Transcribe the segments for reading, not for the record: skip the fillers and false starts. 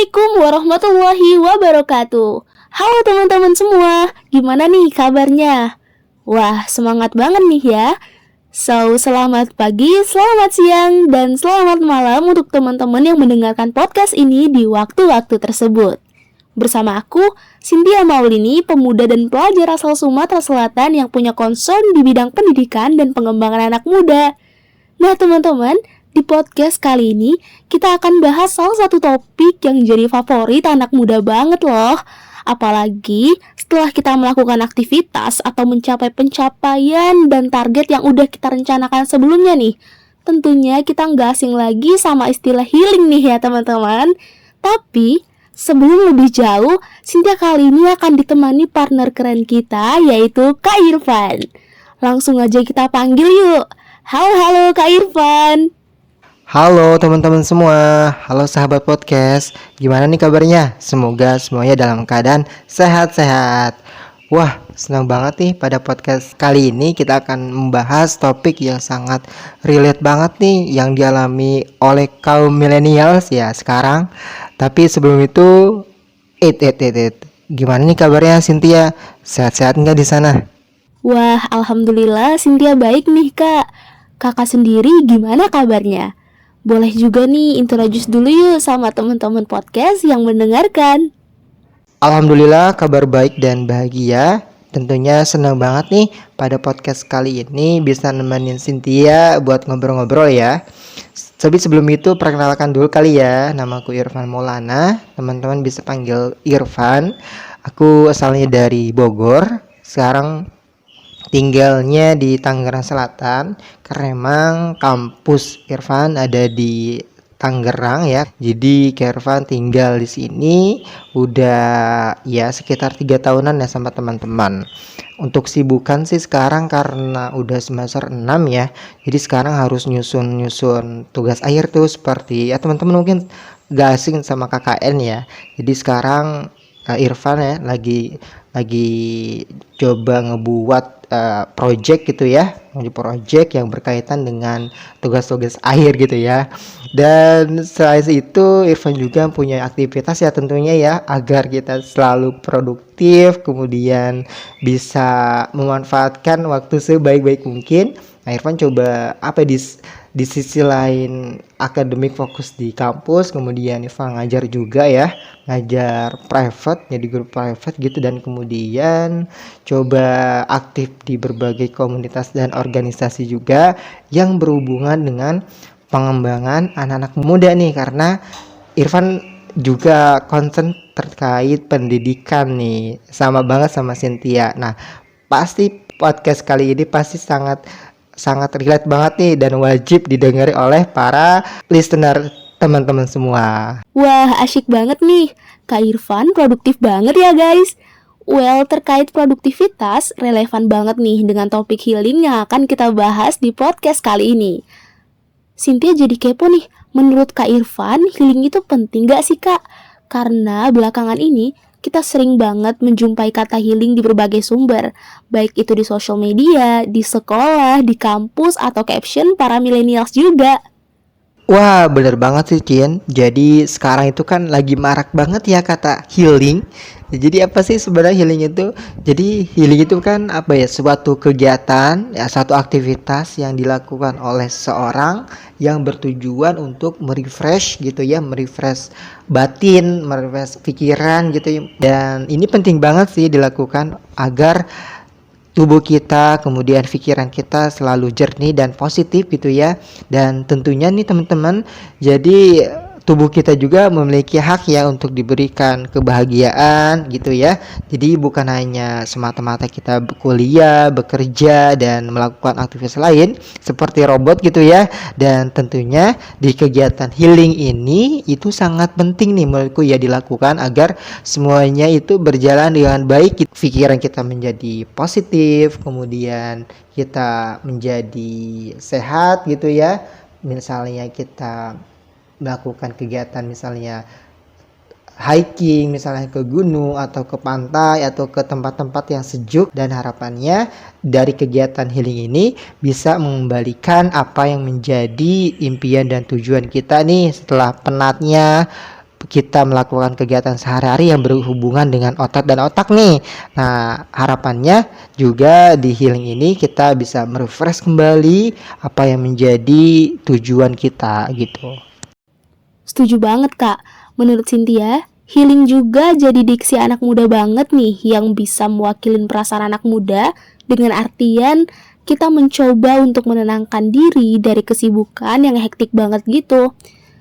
Assalamualaikum warahmatullahi wabarakatuh. Halo teman-teman semua, gimana nih kabarnya? Wah, semangat banget nih ya. Selamat pagi, selamat siang, dan selamat malam untuk teman-teman yang mendengarkan podcast ini di waktu-waktu tersebut. Bersama aku, Cynthia Maulini, pemuda dan pelajar asal Sumatera Selatan yang punya concern di bidang pendidikan dan pengembangan anak muda. Nah teman-teman, di podcast kali ini kita akan bahas salah satu topik yang jadi favorit anak muda banget loh. Apalagi setelah kita melakukan aktivitas atau mencapai pencapaian dan target yang udah kita rencanakan sebelumnya nih. Tentunya kita nggak asing lagi sama istilah healing nih ya teman-teman. Tapi sebelum lebih jauh, Cynthia kali ini akan ditemani partner keren kita yaitu Kak Irfan. Langsung aja kita panggil yuk. Halo Kak Irfan. Halo teman-teman semua, halo sahabat podcast, gimana nih kabarnya? Semoga semuanya dalam keadaan sehat-sehat. Wah, senang banget nih pada podcast kali ini kita akan membahas topik yang sangat relate banget nih yang dialami oleh kaum millennials ya sekarang. Tapi sebelum itu, gimana nih kabarnya Cynthia? Sehat-sehat nggak di sana? Wah, alhamdulillah Cynthia baik nih Kak. Kakak sendiri gimana kabarnya? Boleh juga nih introduce dulu yuk sama teman-teman podcast yang mendengarkan. Alhamdulillah kabar baik dan bahagia. Tentunya senang banget nih pada podcast kali ini bisa nemenin Cynthia buat ngobrol-ngobrol ya. Tapi sebelum itu perkenalkan dulu kali ya. Namaku Irfan Maulana. Teman-teman bisa panggil Irfan. Aku asalnya dari Bogor. Sekarang tinggalnya di Tangerang Selatan karena emang kampus Irfan ada di Tangerang ya. Jadi Irfan tinggal di sini udah ya sekitar 3 tahunan ya sama teman-teman. Untuk sibukan sih sekarang karena udah semester 6 ya. Jadi sekarang harus nyusun tugas akhir tuh seperti ya teman-teman mungkin gak asing sama KKN ya. Jadi sekarang Irfan ya lagi coba ngebuat project gitu ya, project yang berkaitan dengan tugas-tugas akhir gitu ya. Dan selain itu Irfan juga punya aktivitas ya tentunya ya agar kita selalu produktif kemudian bisa memanfaatkan waktu sebaik-baik mungkin. Nah, Irfan coba di sisi lain akademik fokus di kampus, kemudian Irfan ngajar juga ya, ngajar private, jadi guru private gitu, dan kemudian coba aktif di berbagai komunitas dan organisasi juga yang berhubungan dengan pengembangan anak-anak muda nih, karena Irfan juga concern terkait pendidikan nih, sama banget sama Cynthia. Nah, pasti podcast kali ini pasti sangat relate banget nih dan wajib didengari oleh para listener teman-teman semua. Wah, asyik banget nih. Kak Irfan produktif banget ya guys. Well, terkait produktivitas, relevan banget nih dengan topik healing yang akan kita bahas di podcast kali ini. Cynthia jadi kepo nih, menurut Kak Irfan, healing itu penting gak sih Kak? Karena belakangan ini, kita sering banget menjumpai kata healing di berbagai sumber, baik itu di sosial media, di sekolah, di kampus, atau caption para millennials juga. Wah, bener banget sih Cien. Jadi sekarang itu kan lagi marak banget ya kata healing. Jadi apa sih sebenarnya healing itu? Jadi healing itu kan apa ya? Suatu kegiatan, ya satu aktivitas yang dilakukan oleh seseorang yang bertujuan untuk merefresh gitu ya, merefresh batin, merefresh pikiran gitu ya. Dan ini penting banget sih dilakukan agar tubuh kita, kemudian pikiran kita selalu jernih dan positif gitu ya. Dan tentunya nih teman-teman, jadi tubuh kita juga memiliki hak ya untuk diberikan kebahagiaan gitu ya. Jadi bukan hanya semata-mata kita kuliah, bekerja dan melakukan aktivitas lain seperti robot gitu ya. Dan tentunya di kegiatan healing ini itu sangat penting nih menurutku ya dilakukan agar semuanya itu berjalan dengan baik. Pikiran kita menjadi positif, kemudian kita menjadi sehat gitu ya. Misalnya kita melakukan kegiatan misalnya hiking misalnya ke gunung atau ke pantai atau ke tempat-tempat yang sejuk, dan harapannya dari kegiatan healing ini bisa mengembalikan apa yang menjadi impian dan tujuan kita nih setelah penatnya kita melakukan kegiatan sehari-hari yang berhubungan dengan otot dan otak nih. Nah, harapannya juga di healing ini kita bisa merefresh kembali apa yang menjadi tujuan kita gitu. Setuju banget, Kak. Menurut Cynthia, healing juga jadi diksi anak muda banget nih yang bisa mewakilin perasaan anak muda dengan artian kita mencoba untuk menenangkan diri dari kesibukan yang hektik banget gitu.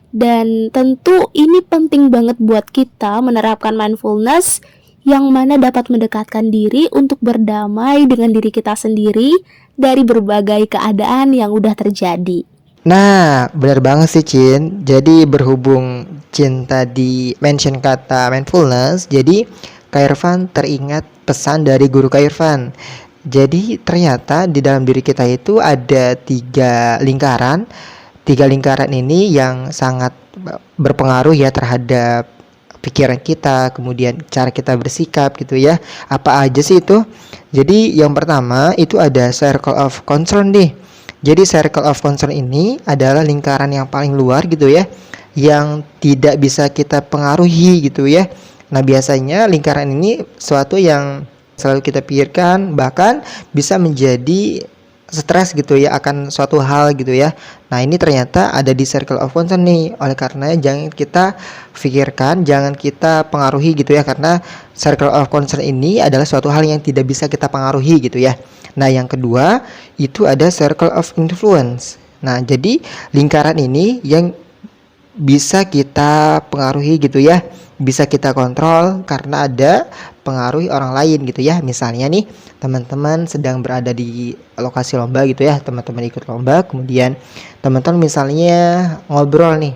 Dan tentu ini penting banget buat kita menerapkan mindfulness yang mana dapat mendekatkan diri untuk berdamai dengan diri kita sendiri dari berbagai keadaan yang udah terjadi. Nah, benar banget sih Cin. Jadi berhubung Cin tadi mention kata mindfulness, jadi Kak Irfan teringat pesan dari guru Kak Irfan. Jadi ternyata di dalam diri kita itu ada tiga lingkaran. Tiga lingkaran ini yang sangat berpengaruh ya terhadap pikiran kita, kemudian cara kita bersikap gitu ya. Apa aja sih itu? Jadi yang pertama itu ada circle of concern nih. Jadi circle of concern ini adalah lingkaran yang paling luar gitu ya, yang tidak bisa kita pengaruhi gitu ya. Nah, biasanya lingkaran ini suatu yang selalu kita pikirkan, bahkan bisa menjadi stres gitu ya akan suatu hal gitu ya. Nah, ini ternyata ada di circle of concern nih. Oleh karenanya jangan kita pikirkan, jangan kita pengaruhi gitu ya, karena circle of concern ini adalah suatu hal yang tidak bisa kita pengaruhi gitu ya. Nah, yang kedua itu ada circle of influence. Nah, jadi lingkaran ini yang bisa kita pengaruhi gitu ya, bisa kita kontrol karena ada pengaruhi orang lain gitu ya. Misalnya nih, teman-teman sedang berada di lokasi lomba gitu ya, teman-teman ikut lomba, kemudian teman-teman misalnya ngobrol nih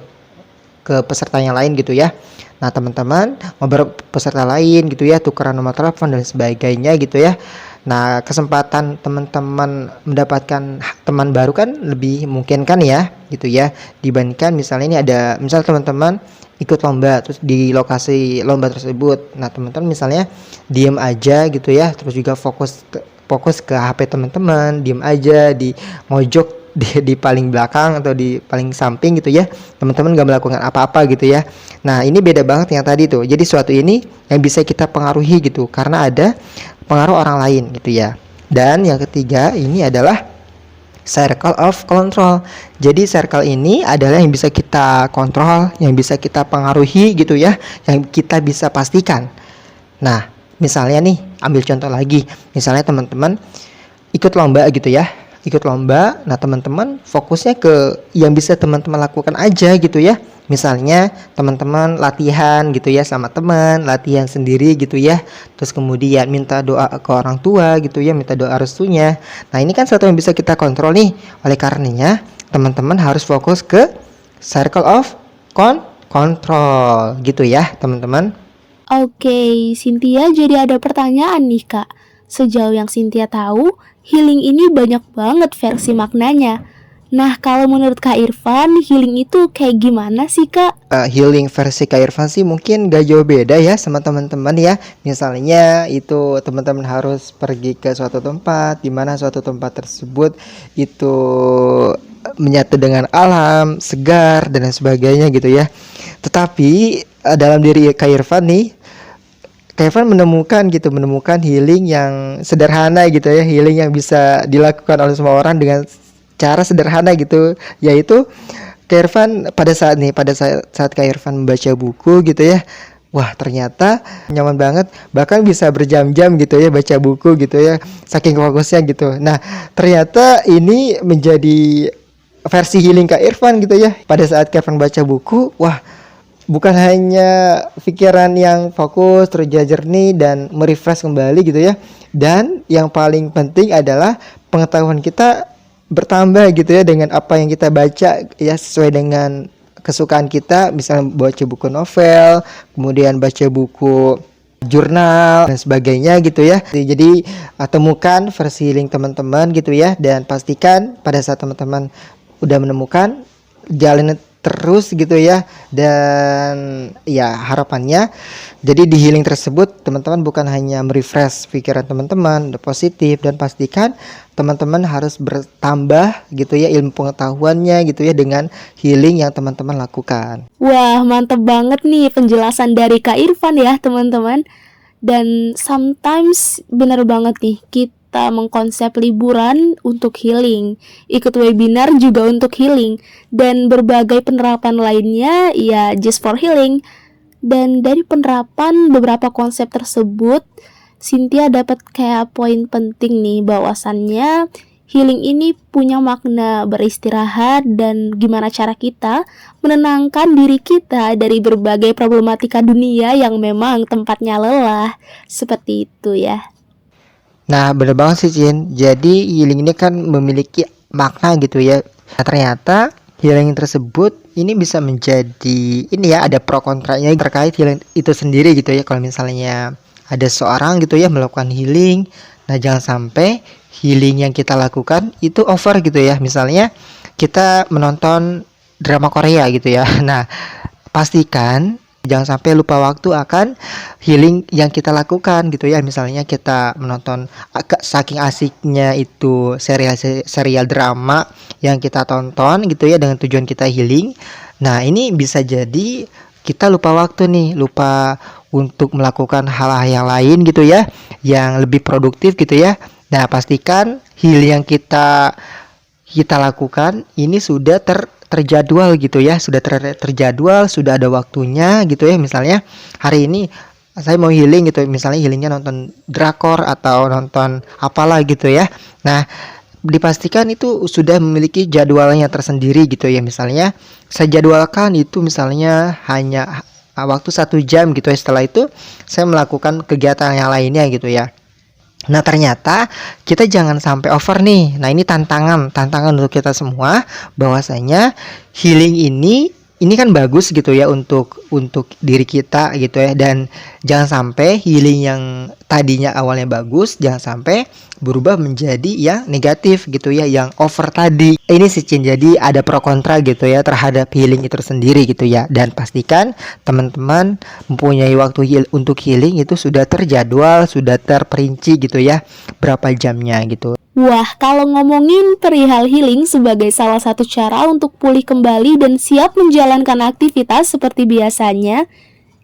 ke peserta yang lain gitu ya. Nah, teman-teman ngobrol peserta lain gitu ya, tukeran nomor telepon dan sebagainya gitu ya. Nah, kesempatan teman-teman mendapatkan teman baru kan lebih mungkin kan ya gitu ya, dibandingkan misalnya ini ada misal teman-teman ikut lomba terus di lokasi lomba tersebut. Nah, teman-teman misalnya diem aja gitu ya, terus juga fokus ke HP teman-teman, diem aja di mojok di paling belakang atau di paling samping gitu ya, teman-teman gak melakukan apa-apa gitu ya. Nah, ini beda banget yang tadi tuh. Jadi suatu ini yang bisa kita pengaruhi gitu karena ada pengaruh orang lain gitu ya. Dan yang ketiga ini adalah circle of control. Jadi circle ini adalah yang bisa kita kontrol, yang bisa kita pengaruhi gitu ya, yang kita bisa pastikan. Nah, misalnya nih, ambil contoh lagi. Misalnya teman-teman ikut lomba gitu ya, ikut lomba. Nah, teman-teman fokusnya ke yang bisa teman-teman lakukan aja gitu ya. Misalnya teman-teman latihan gitu ya sama teman, latihan sendiri gitu ya. Terus kemudian minta doa ke orang tua gitu ya, minta doa restunya. Nah, ini kan sesuatu yang bisa kita kontrol nih. Oleh karenanya, teman-teman harus fokus ke circle of control gitu ya, teman-teman. Oke, Cynthia jadi ada pertanyaan nih, Kak. Sejauh yang Cynthia tahu, healing ini banyak banget versi maknanya. Nah, kalau menurut Kak Irfan, healing itu kayak gimana sih, Kak? Healing versi Kak Irfan sih mungkin gak jauh beda ya sama teman-teman ya. Misalnya itu teman-teman harus pergi ke suatu tempat, di mana suatu tempat tersebut itu menyatu dengan alam, segar dan lain sebagainya gitu ya. Tetapi dalam diri Kak Irfan nih, Kak Irfan menemukan healing yang sederhana gitu ya, healing yang bisa dilakukan oleh semua orang dengan cara sederhana gitu, yaitu Kak Irfan pada saat Kak Irfan membaca buku gitu ya, wah ternyata nyaman banget, bahkan bisa berjam-jam gitu ya baca buku gitu ya, saking fokusnya gitu. Nah, ternyata ini menjadi versi healing Kak Irfan gitu ya, pada saat Kak Irfan baca buku, wah bukan hanya pikiran yang fokus, terus jernih dan merefresh kembali gitu ya. Dan yang paling penting adalah pengetahuan kita bertambah gitu ya dengan apa yang kita baca ya, sesuai dengan kesukaan kita. Misalnya baca buku novel, kemudian baca buku jurnal dan sebagainya gitu ya. Jadi temukan versi link teman-teman gitu ya, dan pastikan pada saat teman-teman udah menemukan, jalani terus gitu ya. Dan ya harapannya jadi di healing tersebut teman-teman bukan hanya merefresh pikiran teman-teman positif, dan pastikan teman-teman harus bertambah gitu ya ilmu pengetahuannya gitu ya dengan healing yang teman-teman lakukan. Wah, mantep banget nih penjelasan dari Kak Irfan ya, teman-teman. Dan sometimes bener banget nih, kita mengkonsep liburan untuk healing, ikut webinar juga untuk healing, dan berbagai penerapan lainnya ya just for healing. Dan dari penerapan beberapa konsep tersebut, Cynthia dapat kayak poin penting nih bahwasannya healing ini punya makna beristirahat dan gimana cara kita menenangkan diri kita dari berbagai problematika dunia yang memang tempatnya lelah. Seperti itu ya. Nah, bener banget sih Cin. Jadi healing ini kan memiliki makna gitu ya. Nah, ternyata healing tersebut ini bisa menjadi ini ya, ada pro kontranya terkait healing itu sendiri gitu ya. Kalau misalnya ada seorang gitu ya melakukan healing, nah jangan sampai healing yang kita lakukan itu over gitu ya. Misalnya kita menonton drama Korea gitu ya. Nah, pastikan jangan sampai lupa waktu akan healing yang kita lakukan gitu ya. Misalnya kita menonton saking asiknya itu serial drama yang kita tonton gitu ya dengan tujuan kita healing. Nah, ini bisa jadi kita lupa waktu nih, lupa untuk melakukan hal-hal yang lain gitu ya, yang lebih produktif gitu ya. Nah, pastikan healing yang kita lakukan ini sudah terjadwal gitu ya, sudah terjadwal, sudah ada waktunya gitu ya. Misalnya hari ini saya mau healing gitu, misalnya healingnya nonton drakor atau nonton apalah gitu ya. Nah, dipastikan itu sudah memiliki jadwalnya tersendiri gitu ya. Misalnya saya jadwalkan itu misalnya hanya waktu 1 jam gitu ya, setelah itu saya melakukan kegiatan yang lainnya gitu ya. Nah, ternyata kita jangan sampai over nih. Nah, ini tantangan untuk kita semua, bahwasanya healing ini kan bagus gitu ya untuk diri kita gitu ya, dan jangan sampai healing yang tadinya awalnya bagus jangan sampai berubah menjadi yang negatif gitu ya, yang over tadi. Ini sih Cin, jadi ada pro kontra gitu ya terhadap healing itu sendiri gitu ya. Dan pastikan teman-teman mempunyai waktu untuk healing itu sudah terjadwal, sudah terperinci gitu ya, berapa jamnya gitu. Wah, kalau ngomongin perihal healing sebagai salah satu cara untuk pulih kembali dan siap menjalankan aktivitas seperti biasanya,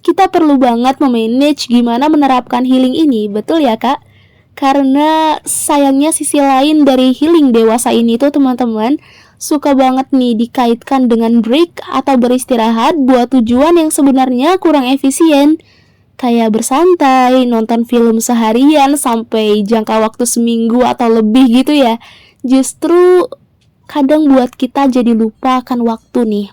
kita perlu banget memanage gimana menerapkan healing ini, betul ya Kak? Karena sayangnya sisi lain dari healing dewasa ini tuh teman-teman, suka banget nih dikaitkan dengan break atau beristirahat buat tujuan yang sebenarnya kurang efisien. Kayak bersantai, nonton film seharian sampai jangka waktu seminggu atau lebih gitu ya. Justru kadang buat kita jadi lupa akan waktu nih.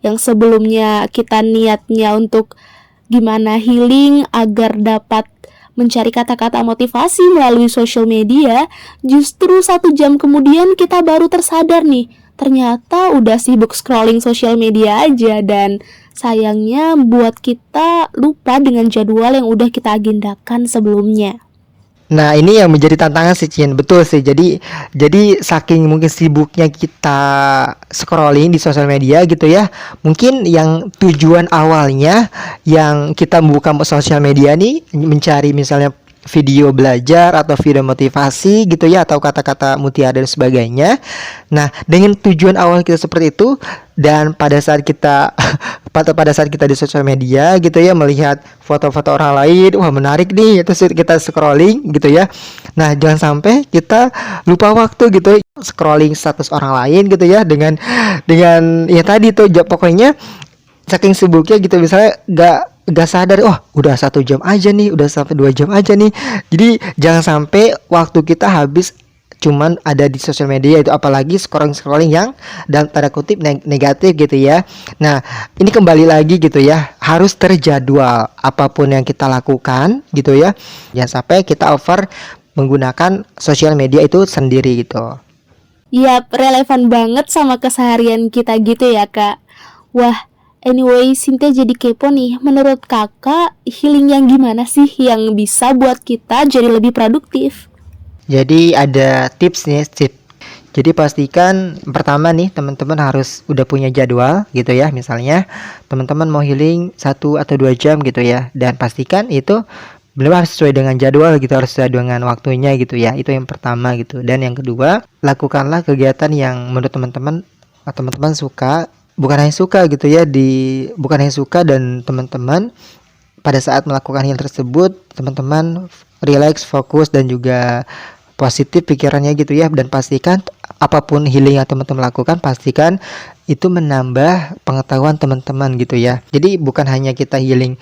Yang sebelumnya kita niatnya untuk gimana healing agar dapat mencari kata-kata motivasi melalui social media, justru 1 jam kemudian kita baru tersadar nih, ternyata udah sibuk scrolling social media aja, dan sayangnya buat kita lupa dengan jadwal yang udah kita agendakan sebelumnya. Nah, ini yang menjadi tantangan sih Cin, betul sih. Jadi saking mungkin sibuknya kita scrolling di sosial media gitu ya, mungkin yang tujuan awalnya yang kita membuka sosial media nih mencari misalnya video belajar atau video motivasi gitu ya, atau kata-kata mutiara dan sebagainya. Nah, dengan tujuan awal kita seperti itu, dan pada saat kita di sosial media gitu ya, melihat foto-foto orang lain, wah menarik nih, itu kita scrolling gitu ya. Nah, jangan sampai kita lupa waktu gitu scrolling status orang lain gitu ya, dengan ya tadi tuh pokoknya saking sibuknya gitu, misalnya gak sadar, oh udah 1 jam aja nih, udah sampai 2 jam aja nih. Jadi jangan sampai waktu kita habis cuman ada di sosial media itu, apalagi scrolling yang dalam tanda kutip negatif gitu ya. Nah, ini kembali lagi gitu ya, harus terjadwal apapun yang kita lakukan gitu ya. Jangan sampai kita over menggunakan sosial media itu sendiri gitu. Yap, relevan banget sama keseharian kita gitu ya Kak. Wah, anyway, Cynthia jadi kepo nih. Menurut kakak, healing yang gimana sih yang bisa buat kita jadi lebih produktif? Jadi ada tips nih, Jadi pastikan pertama nih teman-teman harus udah punya jadwal gitu ya. Misalnya teman-teman mau healing 1 atau 2 jam gitu ya. Dan pastikan itu belum harus sesuai dengan jadwal gitu, harus sesuai dengan waktunya gitu ya. Itu yang pertama gitu. Dan yang kedua, lakukanlah kegiatan yang menurut teman-teman suka, bukan hanya suka gitu ya, bukan hanya suka, dan teman-teman pada saat melakukan hal tersebut teman-teman relax, fokus, dan juga positif pikirannya gitu ya. Dan pastikan apapun healing yang teman-teman lakukan, pastikan itu menambah pengetahuan teman-teman gitu ya. Jadi bukan hanya kita healing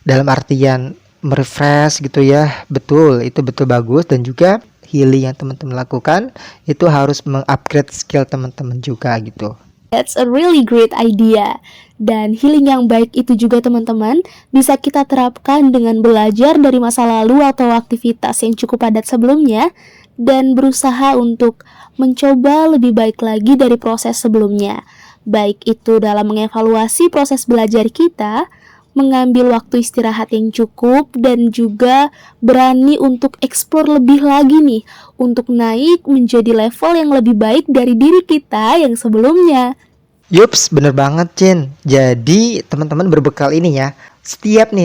dalam artian merefresh gitu ya, betul, itu betul bagus, dan juga healing yang teman-teman lakukan itu harus mengupgrade skill teman-teman juga gitu. That's a really great idea. Dan healing yang baik itu juga teman-teman bisa kita terapkan dengan belajar dari masa lalu atau aktivitas yang cukup padat sebelumnya dan berusaha untuk mencoba lebih baik lagi dari proses sebelumnya. Baik itu dalam mengevaluasi proses belajar kita, mengambil waktu istirahat yang cukup, dan juga berani untuk eksplor lebih lagi nih untuk naik menjadi level yang lebih baik dari diri kita yang sebelumnya. Yups, bener banget Cin. Jadi teman-teman berbekal ini ya, setiap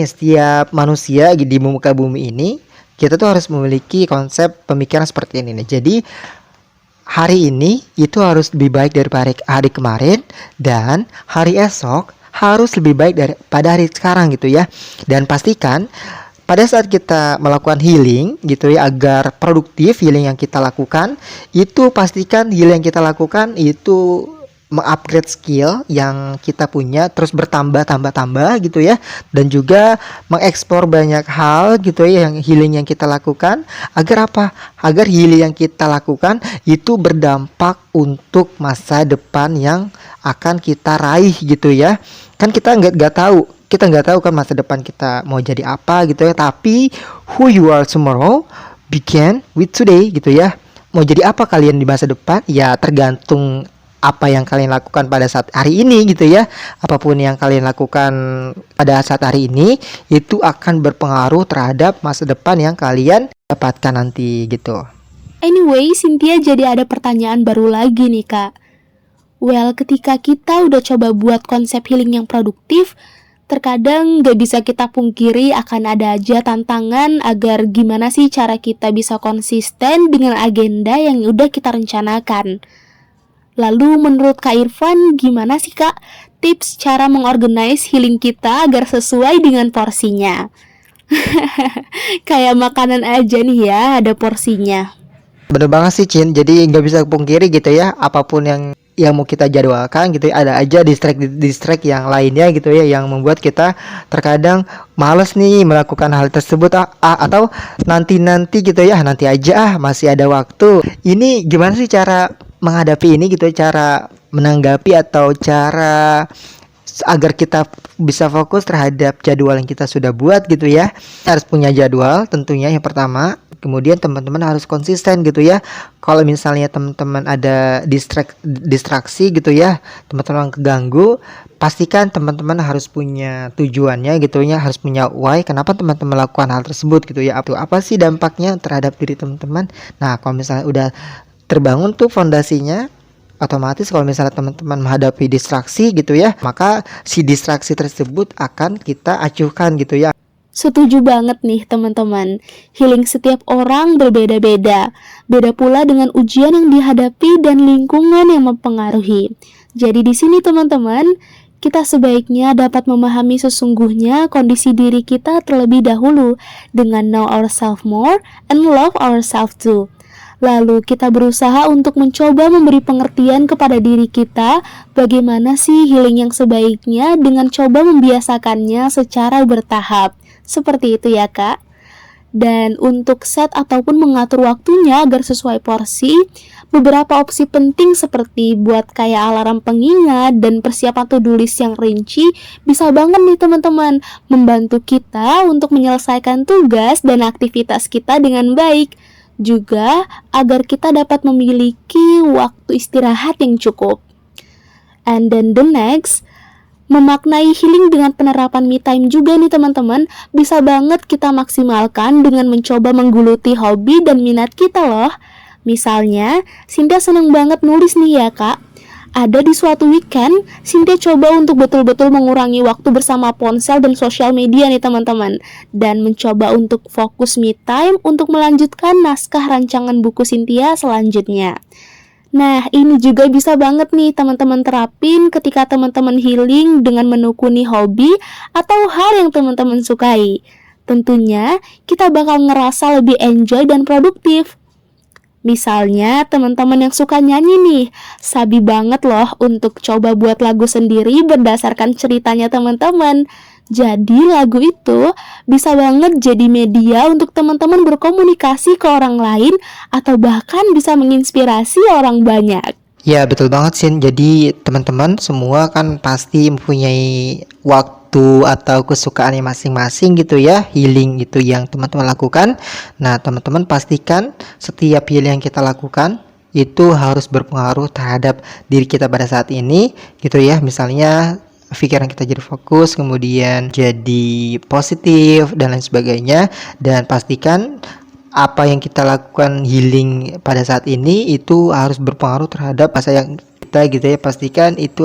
manusia di muka bumi ini, kita tuh harus memiliki konsep pemikiran seperti ini nih. Jadi hari ini itu harus lebih baik daripada hari kemarin, dan hari esok harus lebih baik daripada hari sekarang gitu ya. Dan pastikan pada saat kita melakukan healing gitu ya, agar produktif healing yang kita lakukan, itu pastikan healing yang kita lakukan itu mengupgrade skill yang kita punya, terus bertambah gitu ya, dan juga mengeksplor banyak hal gitu ya, yang healing yang kita lakukan, agar apa? Agar healing yang kita lakukan itu berdampak untuk masa depan yang akan kita raih gitu ya. Kan kita nggak tahu kan masa depan kita mau jadi apa gitu ya, tapi who you are tomorrow begin with today gitu ya. Mau jadi apa kalian di masa depan ya tergantung apa yang kalian lakukan pada saat hari ini gitu ya. Apapun yang kalian lakukan pada saat hari ini itu akan berpengaruh terhadap masa depan yang kalian dapatkan nanti gitu. Anyway, Cynthia jadi ada pertanyaan baru lagi nih Kak. Well, ketika kita udah coba buat konsep healing yang produktif, terkadang gak bisa kita pungkiri akan ada aja tantangan agar gimana sih cara kita bisa konsisten dengan agenda yang udah kita rencanakan. Lalu menurut Kak Irfan, gimana sih Kak tips cara mengorganize healing kita agar sesuai dengan porsinya? Kayak makanan aja nih ya, ada porsinya. Bener banget sih Cin, jadi nggak bisa pungkiri gitu ya, apapun yang mau kita jadwalkan gitu ya, ada aja distract yang lainnya gitu ya, yang membuat kita terkadang males nih melakukan hal tersebut, atau nanti gitu ya, nanti aja masih ada waktu. Ini gimana sih cara menghadapi ini gitu ya, cara menanggapi atau cara agar kita bisa fokus terhadap jadwal yang kita sudah buat gitu ya. Harus punya jadwal tentunya yang pertama. Kemudian teman-teman harus konsisten gitu ya. Kalau misalnya teman-teman ada distraksi gitu ya, teman-teman keganggu, pastikan teman-teman harus punya tujuannya gitu ya, harus punya why, kenapa teman-teman melakukan hal tersebut gitu ya. Apa sih dampaknya terhadap diri teman-teman. Nah, kalau misalnya udah terbangun tuh fondasinya, otomatis kalau misalnya teman-teman menghadapi distraksi gitu ya, maka si distraksi tersebut akan kita acuhkan gitu ya. Setuju banget nih teman-teman. Healing setiap orang berbeda-beda. Beda pula dengan ujian yang dihadapi dan lingkungan yang mempengaruhi. Jadi di sini teman-teman, kita sebaiknya dapat memahami sesungguhnya kondisi diri kita terlebih dahulu dengan know ourselves more and love ourselves too. Lalu kita berusaha untuk mencoba memberi pengertian kepada diri kita bagaimana sih healing yang sebaiknya dengan coba membiasakannya secara bertahap. Seperti itu ya Kak. Dan untuk set ataupun mengatur waktunya agar sesuai porsi, beberapa opsi penting seperti buat kayak alarm pengingat dan persiapan to-do list yang rinci bisa banget nih teman-teman membantu kita untuk menyelesaikan tugas dan aktivitas kita dengan baik. Juga agar kita dapat memiliki waktu istirahat yang cukup. And then the next, memaknai healing dengan penerapan me time juga nih teman-teman, bisa banget kita maksimalkan dengan mencoba menggeluti hobi dan minat kita loh. Misalnya, Cynthia seneng banget nulis nih ya kak. Ada di suatu weekend, Cynthia coba untuk betul-betul mengurangi waktu bersama ponsel dan sosial media nih teman-teman. Dan mencoba untuk fokus me time untuk melanjutkan naskah rancangan buku Cynthia selanjutnya. Nah, ini juga bisa banget nih teman-teman terapin ketika teman-teman healing dengan menekuni hobi atau hal yang teman-teman sukai. Tentunya, kita bakal ngerasa lebih enjoy dan produktif. Misalnya teman-teman yang suka nyanyi nih, sabi banget loh untuk coba buat lagu sendiri berdasarkan ceritanya teman-teman. Jadi lagu itu bisa banget jadi media untuk teman-teman berkomunikasi ke orang lain atau bahkan bisa menginspirasi orang banyak. Ya betul banget Sin. Jadi teman-teman semua kan pasti mempunyai waktu atau kesukaannya masing-masing gitu ya, healing itu yang teman-teman lakukan. Nah teman-teman pastikan setiap healing yang kita lakukan itu harus berpengaruh terhadap diri kita pada saat ini gitu ya. Misalnya pikiran kita jadi fokus, kemudian jadi positif dan lain sebagainya. Dan pastikan apa yang kita lakukan healing pada saat ini itu harus berpengaruh terhadap masa yang kita gitu ya. Pastikan itu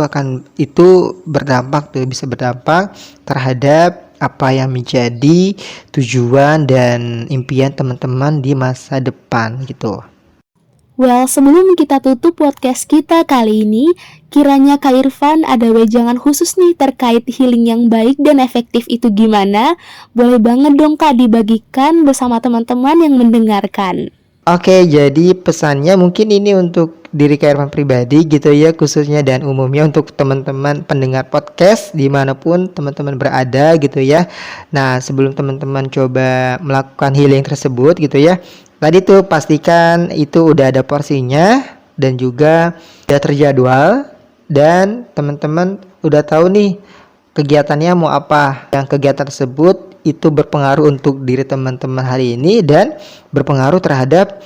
berdampak tuh, bisa berdampak terhadap apa yang menjadi tujuan dan impian teman-teman di masa depan gitu. Well, sebelum kita tutup podcast kita kali ini, kiranya Kak Irfan ada wejangan khusus nih terkait healing yang baik dan efektif itu gimana? Boleh banget dong Kak dibagikan bersama teman-teman yang mendengarkan. Oke, jadi pesannya mungkin ini untuk diri Kak Irfan pribadi gitu ya, khususnya dan umumnya untuk teman-teman pendengar podcast dimanapun teman-teman berada gitu ya. Nah, sebelum teman-teman coba melakukan healing tersebut gitu ya, tadi tuh pastikan itu udah ada porsinya dan juga udah terjadwal dan teman-teman udah tahu nih kegiatannya mau apa. Yang kegiatan tersebut itu berpengaruh untuk diri teman-teman hari ini dan berpengaruh terhadap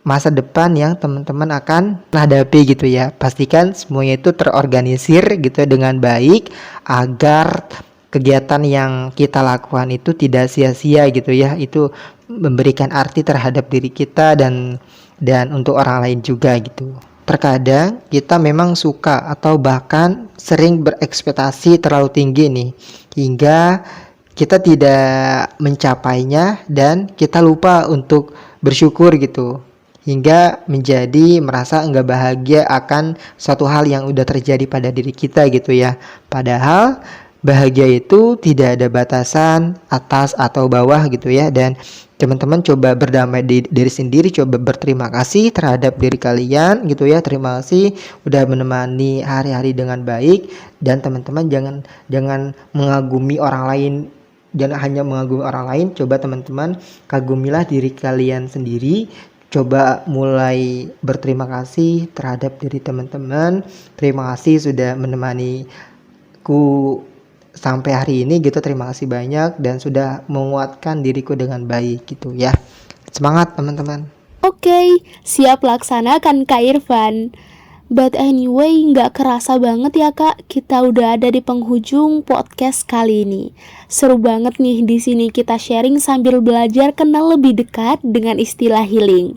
masa depan yang teman-teman akan hadapi gitu ya. Pastikan semuanya itu terorganisir gitu dengan baik agar kegiatan yang kita lakukan itu tidak sia-sia gitu ya. Itu memberikan arti terhadap diri kita dan untuk orang lain juga gitu. Terkadang kita memang suka atau bahkan sering berekspektasi terlalu tinggi nih hingga kita tidak mencapainya dan kita lupa untuk bersyukur gitu hingga menjadi merasa enggak bahagia akan suatu hal yang udah terjadi pada diri kita gitu ya. Padahal bahagia itu tidak ada batasan atas atau bawah gitu ya. Dan teman-teman coba berdamai diri sendiri, coba berterima kasih terhadap diri kalian gitu ya. Terima kasih udah menemani hari-hari dengan baik. Dan teman-teman jangan mengagumi orang lain, jangan hanya mengagumi orang lain. Coba teman-teman kagumilah diri kalian sendiri. Coba mulai berterima kasih terhadap diri teman-teman. Terima kasih sudah menemaniku sampai hari ini gitu. Terima kasih banyak dan sudah menguatkan diriku dengan baik gitu ya. Semangat teman-teman. Oke, siap laksanakan Kak Irfan. But anyway, nggak kerasa banget ya Kak, kita udah ada di penghujung podcast kali ini. Seru banget nih di sini kita sharing sambil belajar kenal lebih dekat dengan istilah healing.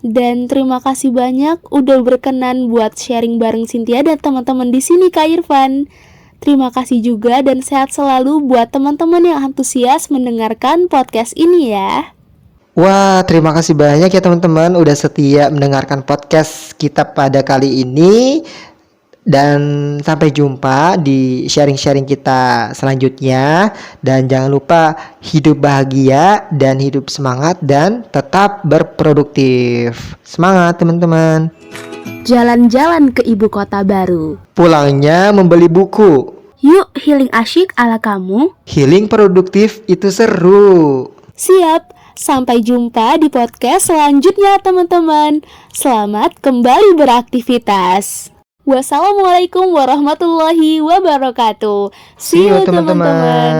Dan terima kasih banyak udah berkenan buat sharing bareng Cynthia dan teman-teman di sini Kak Irfan. Terima kasih juga dan sehat selalu buat teman-teman yang antusias mendengarkan podcast ini ya. Wah, terima kasih banyak ya teman-teman udah setia mendengarkan podcast kita pada kali ini. Dan sampai jumpa di sharing-sharing kita selanjutnya. Dan jangan lupa hidup bahagia dan hidup semangat dan tetap berproduktif. Semangat teman-teman. Jalan-jalan ke ibu kota baru. Pulangnya membeli buku. Yuk healing asyik ala kamu. Healing produktif itu seru. Siap. Sampai jumpa di podcast selanjutnya teman-teman. Selamat kembali beraktivitas. Wassalamualaikum warahmatullahi wabarakatuh. See you teman-teman.